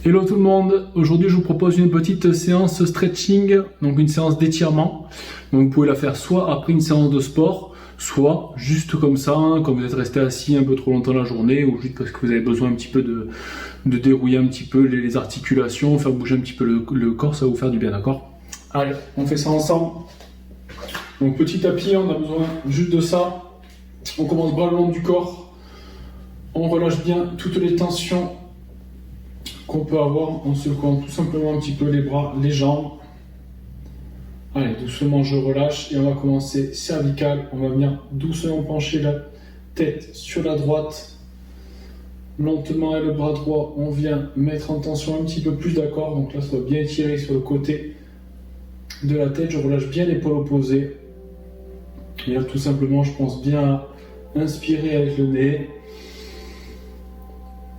Hello tout le monde, aujourd'hui je vous propose une petite séance stretching, donc une séance d'étirement. Donc vous pouvez la faire soit après une séance de sport, soit juste comme ça, quand vous êtes resté assis un peu trop longtemps la journée, ou juste parce que vous avez besoin un petit peu de dérouiller un petit peu les articulations, faire bouger un petit peu le corps, ça va vous faire du bien, d'accord? Allez, on fait ça ensemble. Donc petit tapis, on a besoin juste de ça. On commence bras le long du corps, on relâche bien toutes les tensions qu'on peut avoir en secouant tout simplement un petit peu les bras, les jambes. Allez, doucement je relâche et on va commencer cervical. On va venir doucement pencher la tête sur la droite. Lentement avec le bras droit, on vient mettre en tension un petit peu plus, d'accord? Donc là, ça doit bien étirer sur le côté de la tête. Je relâche bien l'épaule opposée. Et là, tout simplement, je pense bien à inspirer avec le nez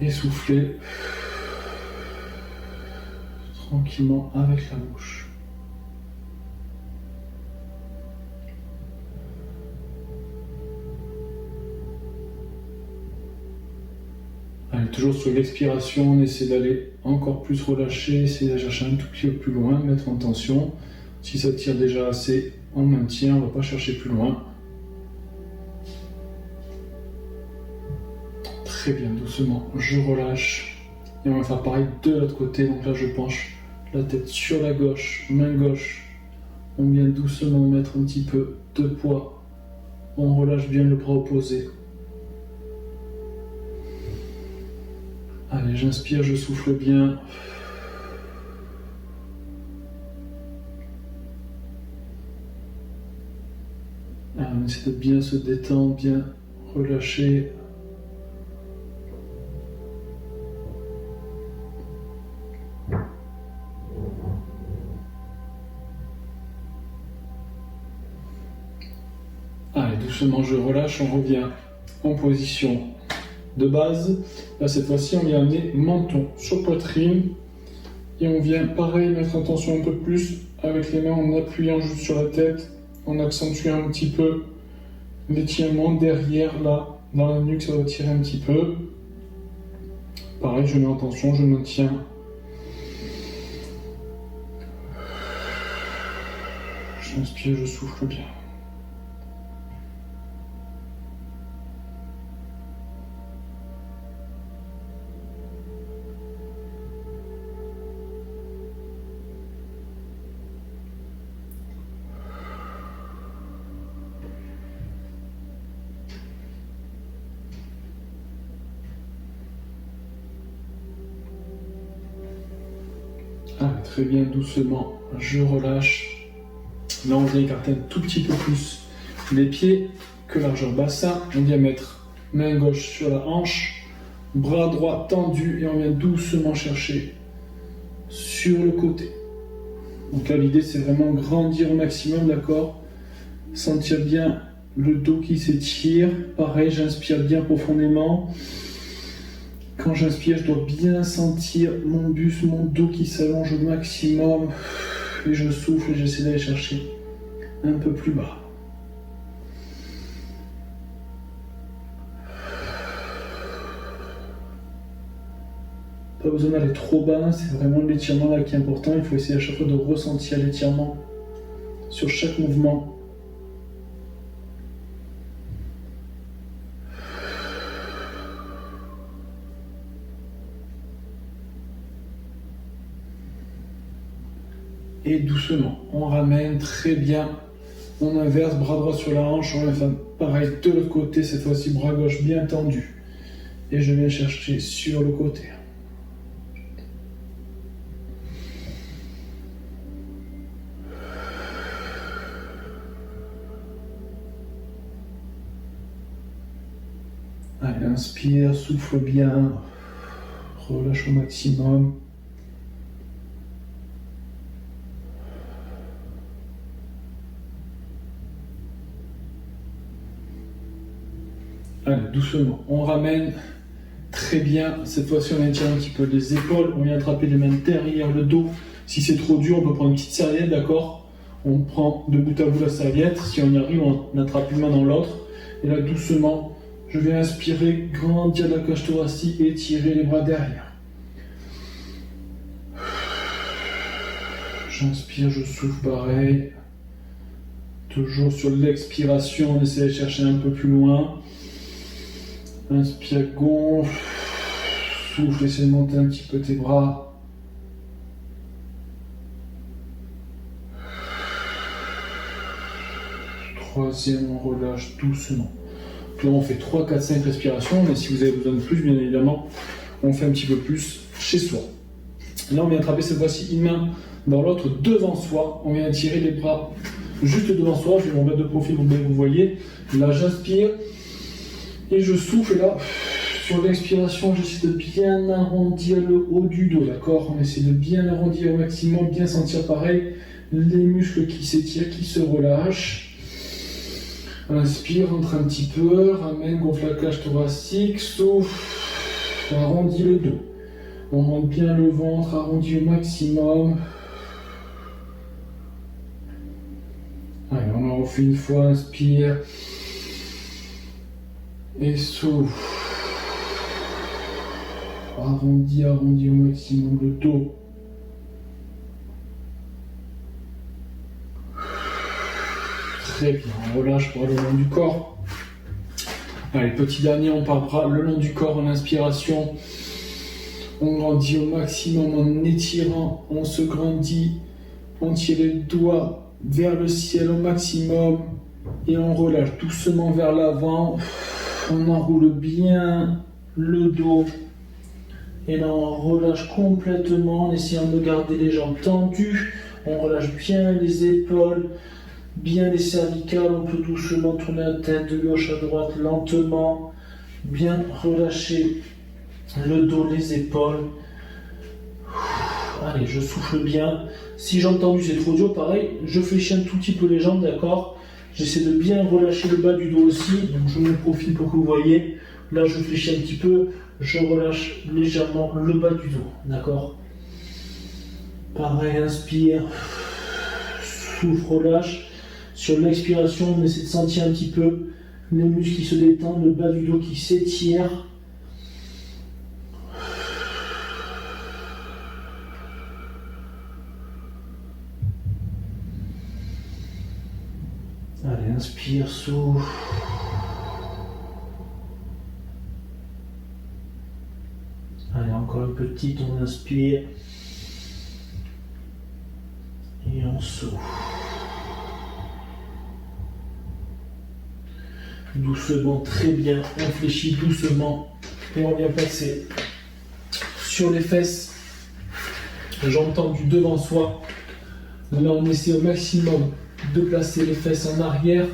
et souffler tranquillement avec la bouche. Allez, toujours sur l'expiration, on essaie d'aller encore plus relâcher, essayer d'aller chercher un tout petit peu plus loin, mettre en tension. Si ça tire déjà assez, on maintient, on ne va pas chercher plus loin. Très bien, doucement, je relâche. Et on va faire pareil de l'autre côté, donc là je penche la tête sur la gauche, main gauche. On vient doucement mettre un petit peu de poids. On relâche bien le bras opposé. Allez, j'inspire, je souffle bien. Allez, on essaie de bien se détendre, bien relâcher. Allez, doucement je relâche, on revient en position de base. Là cette fois-ci on vient amener menton sur poitrine et on vient pareil mettre en tension un peu plus avec les mains en appuyant juste sur la tête, en accentuant un petit peu l'étirement derrière là, dans la nuque ça va tirer un petit peu. Pareil je mets en tension, je maintiens. J'inspire, je souffle bien. Allez, très bien, doucement, je relâche. Là, on vient écarter un tout petit peu plus les pieds que largeur bassin. On vient mettre main gauche sur la hanche, bras droit tendu et on vient doucement chercher sur le côté. Donc là, l'idée, c'est vraiment grandir au maximum, d'accord? Sentir bien le dos qui s'étire. Pareil, j'inspire bien profondément. Quand j'inspire, je dois bien sentir mon buste, mon dos qui s'allonge au maximum. Et je souffle et j'essaie d'aller chercher un peu plus bas. Pas besoin d'aller trop bas, c'est vraiment l'étirement là qui est important. Il faut essayer à chaque fois de ressentir l'étirement sur chaque mouvement. Et doucement, on ramène très bien. On inverse, bras droit sur la hanche, on va faire pareil de l'autre côté, cette fois-ci bras gauche bien tendu. Et je viens chercher sur le côté. Allez, inspire, souffle bien, relâche au maximum. Allez, doucement, on ramène très bien. Cette fois-ci, on étire un petit peu les épaules. On vient attraper les mains derrière le dos. Si c'est trop dur, on peut prendre une petite serviette, d'accord? On prend de bout à bout la serviette. Si on y arrive, on attrape une main dans l'autre. Et là, doucement, je vais inspirer, grandir la cage thoracique et étirer les bras derrière. J'inspire, je souffle pareil. Toujours sur l'expiration, on essaie de chercher un peu plus loin. Inspire, gonfle. Souffle, essaie de monter un petit peu tes bras. Troisième, on relâche doucement. Puis là, on fait 3, 4, 5 respirations, mais si vous avez besoin de plus, bien évidemment, on fait un petit peu plus chez soi. Là, on vient attraper cette fois-ci une main dans l'autre devant soi. On vient tirer les bras juste devant soi. Je vais me mettre de profil pour que vous voyez. Là, j'inspire et je souffle. Et là, sur l'expiration, j'essaie de bien arrondir le haut du dos, d'accord? On essaie de bien arrondir au maximum, bien sentir pareil les muscles qui s'étirent, qui se relâchent. Inspire, rentre un petit peu, ramène, gonfle la cage thoracique, souffle, arrondis le dos. On monte bien le ventre, arrondi au maximum. Allez, on en refait une fois, inspire. Et souffle. Arrondi au maximum le dos. Très bien, on relâche pour aller le long du corps. Allez, petit dernier, on part le long du corps en inspiration. On grandit au maximum en étirant, on se grandit, on tire les doigts vers le ciel au maximum et on relâche doucement vers l'avant. On enroule bien le dos et là on relâche complètement en essayant de garder les jambes tendues. On relâche bien les épaules, bien les cervicales. On peut doucement tourner la tête de gauche à droite lentement, bien relâcher le dos, les épaules. Allez, je souffle bien. Si j'ai entendu c'est trop dur, pareil, je fléchis un tout petit peu les jambes, d'accord? J'essaie de bien relâcher le bas du dos aussi. Donc je me profile pour que vous voyez. Là, je fléchis un petit peu. Je relâche légèrement le bas du dos, d'accord? Pareil, inspire. Souffle, relâche. Sur l'expiration, on essaie de sentir un petit peu les muscles qui se détendent, le bas du dos qui s'étire. Allez, inspire, souffle. Allez, encore une petite, on inspire. Et on souffle. Doucement, très bien, on fléchit doucement. Et on vient passer sur les fesses. Jambes tendues devant soi. Là, on essaie au maximum de placer les fesses en arrière,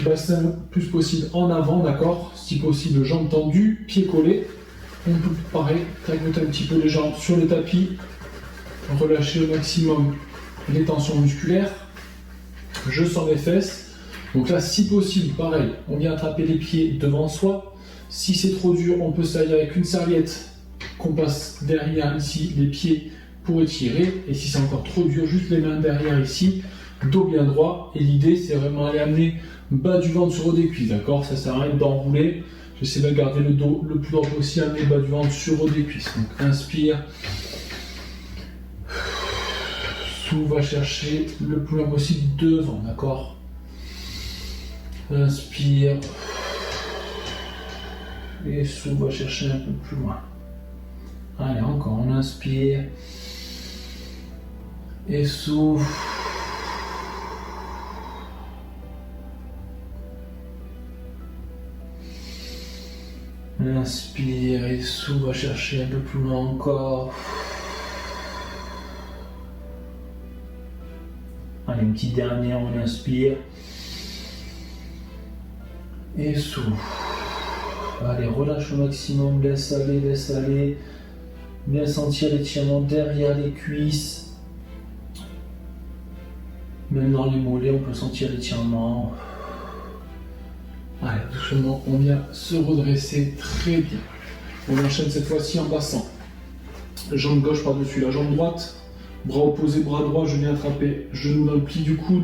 bassin le plus possible en avant, d'accord? Si possible, jambes tendues, pieds collés. On peut pareil, tagoter un petit peu les jambes sur le tapis, relâcher au maximum les tensions musculaires. Je sens les fesses. Donc là, si possible, pareil, on vient attraper les pieds devant soi. Si c'est trop dur, on peut s'allier avec une serviette qu'on passe derrière ici, les pieds pour étirer. Et si c'est encore trop dur, juste les mains derrière ici, dos bien droit. Et l'idée, c'est vraiment aller amener bas du ventre sur haut des cuisses, d'accord? Ça sert à rien d'enrouler. J'essaie de garder le dos le plus droit possible, amener bas du ventre sur haut des cuisses. Donc inspire. Souffle, va chercher le plus loin possible devant, d'accord? Inspire. Et souffle, va chercher un peu plus loin. Allez, encore, on inspire. Et souffle. Inspire et souffle, va chercher un peu plus loin encore. Allez, une petite dernière, on inspire. Et souffle. Allez, relâche au maximum, laisse aller, laisse aller. Bien sentir l'étirement derrière les cuisses. Même dans les mollets, on peut sentir l'étirement. Allez, doucement, on vient se redresser très bien. On enchaîne cette fois-ci en passant. Jambe gauche par-dessus la jambe droite. Bras opposé, bras droit, je viens attraper genou dans le pli du coude.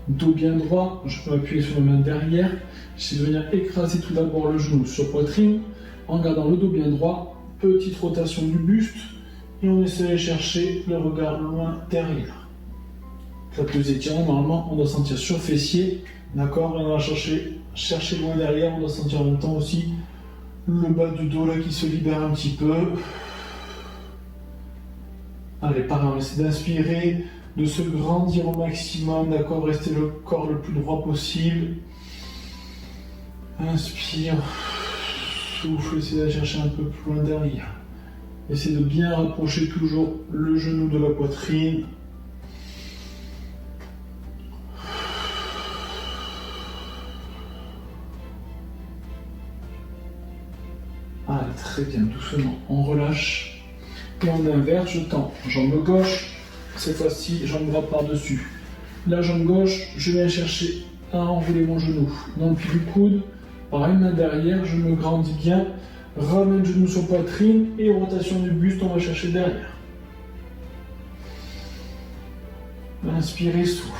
Dos bien droit, je peux appuyer sur ma main derrière. J'essaie de venir écraser tout d'abord le genou sur poitrine. En gardant le dos bien droit. Petite rotation du buste. Et on essaie de chercher le regard loin derrière. Clap de étirement, normalement, on doit sentir sur le fessier. D'accord? Et on va chercher loin derrière. On doit sentir en même temps aussi le bas du dos là qui se libère un petit peu. Allez, pareil, on essaie d'inspirer, de se grandir au maximum, d'accord? Rester le corps le plus droit possible. Inspire, souffle, essayez d'aller chercher un peu plus loin derrière. Essayez de bien rapprocher toujours le genou de la poitrine. Allez, très bien, doucement, on relâche. Et on inverse, je tends. Jambe gauche, cette fois-ci, jambe droite par-dessus. La jambe gauche, je viens chercher à enrouler mon genou. Dans le pied du coude, par une main derrière, je me grandis bien. Ramène le genou sur poitrine et rotation du buste, on va chercher derrière. Inspirez, souffle.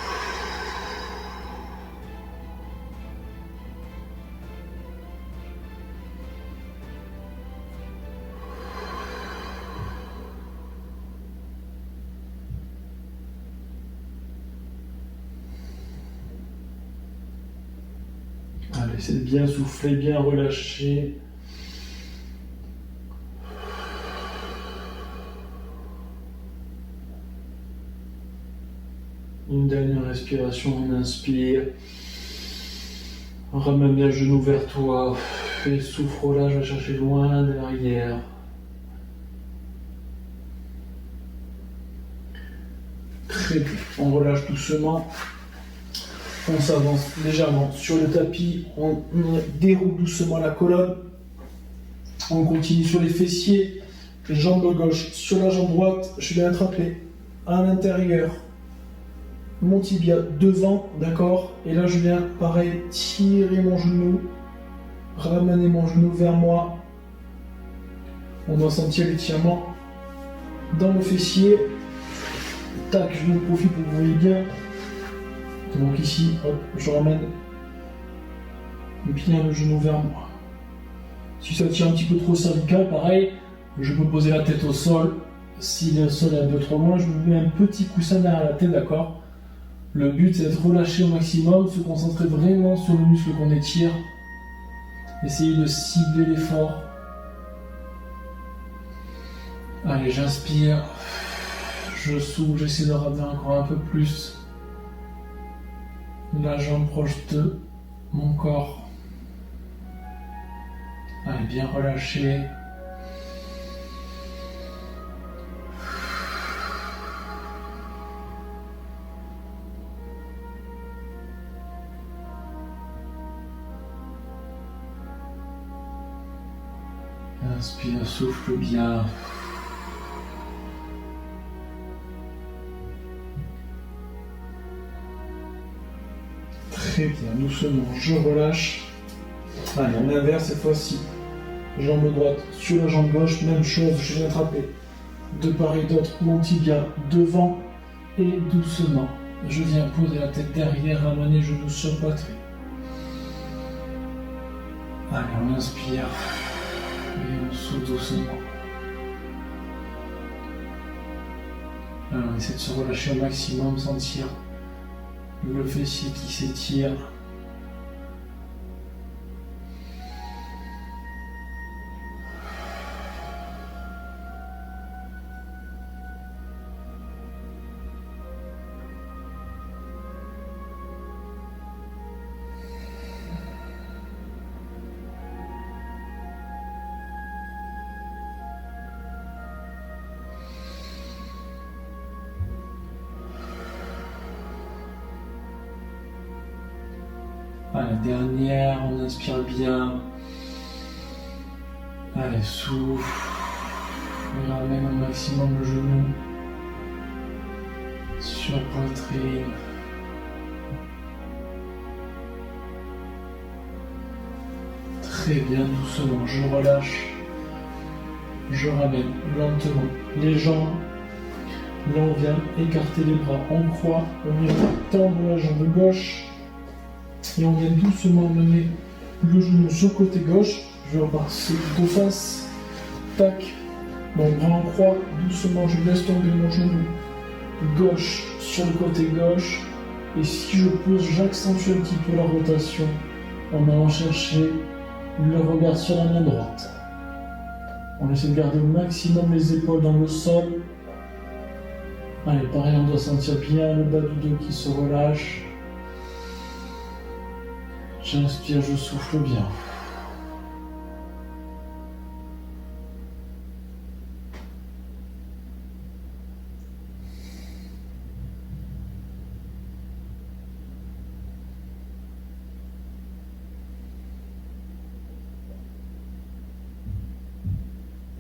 Allez, essayez de bien souffler, bien relâcher. Une dernière respiration, on inspire. Ramène bien le genou vers toi. Et souffle, relâche, va chercher loin derrière. Très bien, on relâche doucement. On s'avance légèrement sur le tapis, on déroule doucement la colonne, on continue sur les fessiers, jambe gauche sur la jambe droite, je vais attraper à l'intérieur mon tibia devant, d'accord? Et là je viens, pareil, tirer mon genou, ramener mon genou vers moi. On doit sentir l'étirement dans le fessier. Tac, je me profite pour que vous voyez bien. Donc ici, hop, je ramène bien le genou vers moi. Si ça tient un petit peu trop cervical, pareil, je peux poser la tête au sol. Si le sol est un peu trop loin, je me mets un petit coussin derrière la tête, d'accord? Le but c'est d'être relâché au maximum, se concentrer vraiment sur le muscle qu'on étire. Essayez de cibler l'effort. Allez, j'inspire. Je souffle, j'essaie de ramener encore un peu plus. La jambe proche de mon corps. Allez, bien relâché. Inspire, souffle bien. Très bien, doucement, je relâche. Allez, on inverse cette fois-ci. Jambe droite sur la jambe gauche, même chose, je viens attraper de part et d'autre mon tibia devant et doucement. Je viens poser la tête derrière, ramener le genou sur poitrine. Allez, on inspire et on souffle doucement. Alors, on essaie de se relâcher au maximum, sentir le fessier qui s'étire. À la dernière, on inspire bien. Allez, souffle. On ramène au maximum le genou sur la poitrine. Très bien, doucement, je relâche. Je ramène lentement les jambes. Là, on vient écarter les bras en croix. On vient tendre la jambe gauche. Et on vient doucement mener le genou sur le côté gauche. Je vais repasser de face. Tac. Mon bras en croix. Doucement, je laisse tomber mon genou gauche sur le côté gauche. Et si je pose, j'accentue un petit peu la rotation en allant chercher le regard sur la main droite. On essaie de garder au maximum les épaules dans le sol. Allez, pareil, on doit sentir bien le bas du dos qui se relâche. J'inspire, je souffle bien.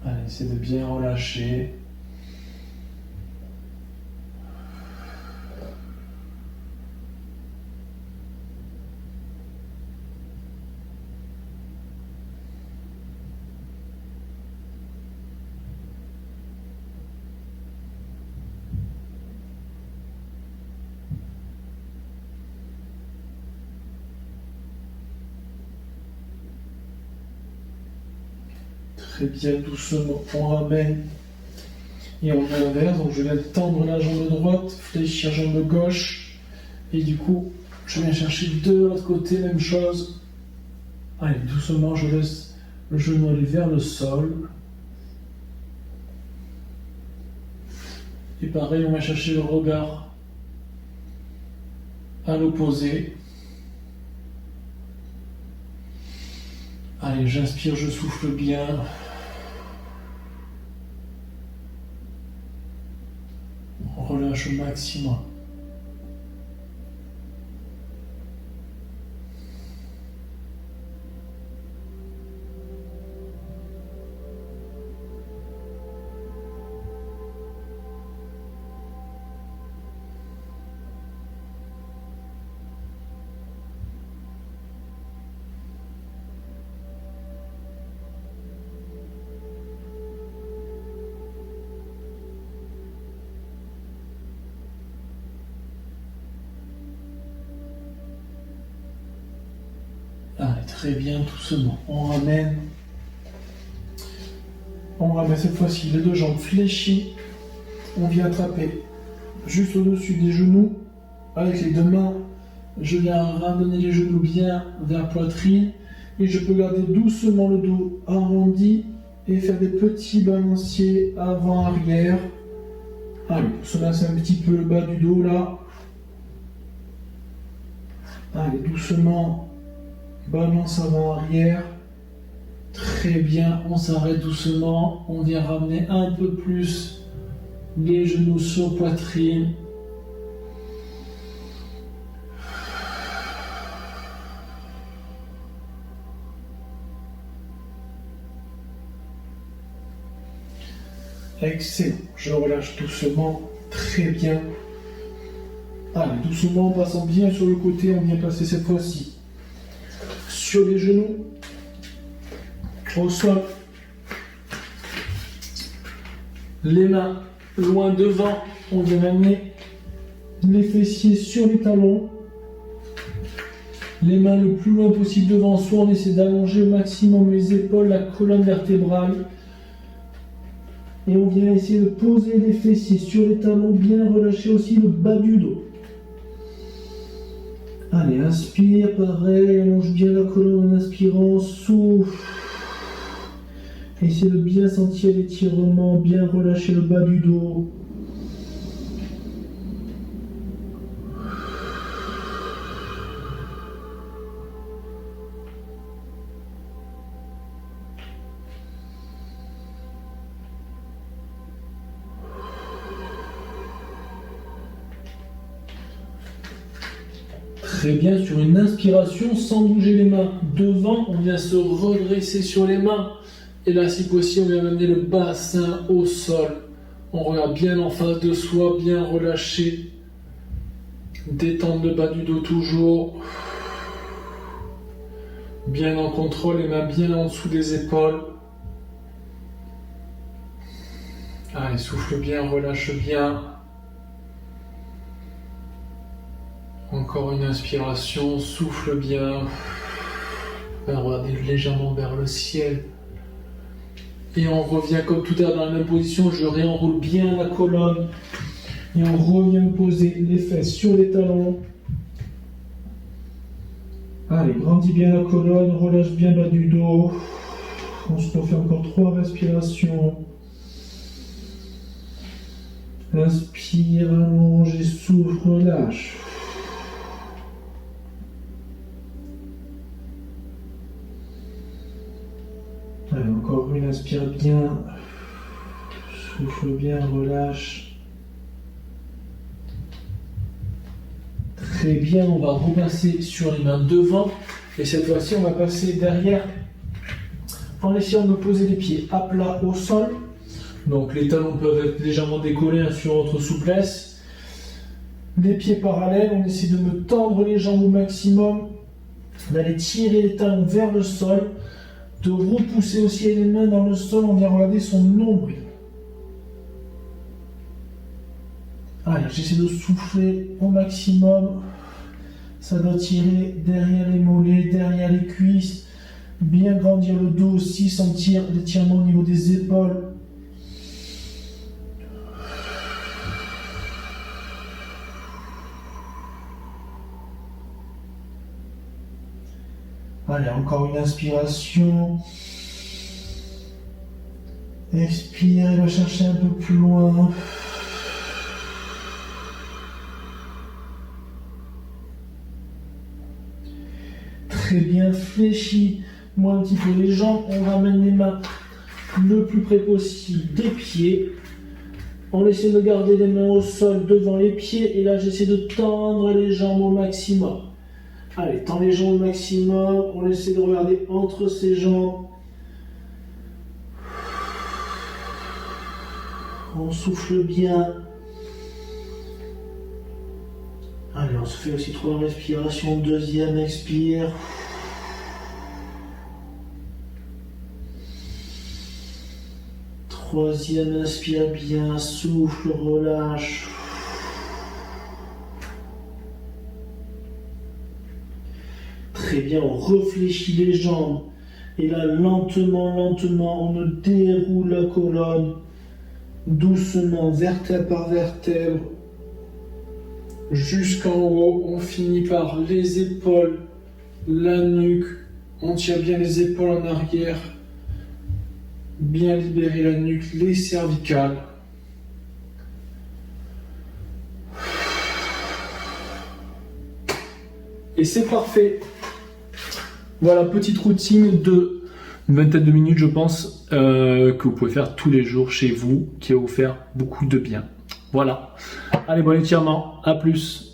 Allez, essayez de bien relâcher. Très bien, doucement, on ramène et on inverse. Donc je viens de tendre la jambe droite, fléchir jambe gauche et du coup je viens chercher de l'autre côté, même chose. Allez, doucement, je laisse le genou aller vers le sol. Et pareil, on va chercher le regard à l'opposé. Allez, j'inspire, je souffle bien. On relâche au maximum. Allez, très bien, doucement. On ramène cette fois-ci les deux jambes fléchies. On vient attraper juste au-dessus des genoux. Avec les deux mains, je viens ramener les genoux bien vers la poitrine. Et je peux garder doucement le dos arrondi et faire des petits balanciers avant-arrière. Allez, se masser un petit peu le bas du dos là. Allez, doucement. Balance avant-arrière. Très bien, on s'arrête doucement. On vient ramener un peu plus les genoux sur poitrine. Excellent. Je relâche doucement. Très bien. Allez, doucement, en passant bien sur le côté, on vient passer cette fois-ci sur les genoux, au sol, les mains loin devant, on vient amener les fessiers sur les talons, les mains le plus loin possible devant soi, on essaie d'allonger au maximum les épaules, la colonne vertébrale, et on vient essayer de poser les fessiers sur les talons, bien relâcher aussi le bas du dos. Allez, inspire, pareil, allonge bien la colonne en inspirant, souffle. Essayez de bien sentir l'étirement, bien relâcher le bas du dos. Très bien, sur une inspiration, sans bouger les mains devant, on vient se redresser sur les mains. Et là, si possible, on vient amener le bassin au sol. On regarde bien en face de soi, bien relâcher. Détendre le bas du dos toujours. Bien en contrôle, les mains bien en dessous des épaules. Allez, souffle bien, relâche bien. Encore une inspiration, souffle bien. Regardez légèrement vers le ciel. Et on revient comme tout à l'heure dans la même position. Je réenroule bien la colonne. Et on revient poser les fesses sur les talons. Allez, grandis bien la colonne, relâche bien bas du dos. On se refait encore 3 respirations. Inspire, allonge et souffle, relâche. Allez, encore une, inspire bien. Souffle bien, relâche. Très bien, on va repasser sur les mains devant. Et cette fois-ci, on va passer derrière en essayant de poser les pieds à plat au sol. Donc les talons peuvent être légèrement décollés sur votre souplesse. Les pieds parallèles, on essaie de me tendre les jambes au maximum, d'aller tirer les talons vers le sol, de repousser aussi les mains dans le sol, on vient regarder son nombril. Allez, j'essaie de souffler au maximum. Ça doit tirer derrière les mollets, derrière les cuisses. Bien grandir le dos aussi, sentir l'étirement au niveau des épaules. Allez, encore une inspiration. Expire, il va chercher un peu plus loin. Très bien, fléchis-moi un petit peu les jambes. On ramène les mains le plus près possible des pieds. On essaie de garder les mains au sol devant les pieds. Et là, j'essaie de tendre les jambes au maximum. Allez, tends les jambes au maximum. On essaie de regarder entre ces jambes. On souffle bien. Allez, on se fait aussi 3 respirations. Deuxième, expire. Troisième, inspire bien. Souffle, relâche. Très bien, on réfléchit les jambes. Et là, lentement, lentement, on déroule la colonne. Doucement, vertèbre par vertèbre. Jusqu'en haut, on finit par les épaules, la nuque. On tire bien les épaules en arrière. Bien libérer la nuque, les cervicales. Et c'est parfait. Voilà, petite routine de une vingtaine de minutes, je pense, que vous pouvez faire tous les jours chez vous, qui va vous faire beaucoup de bien. Voilà. Allez, bon étirement. À plus.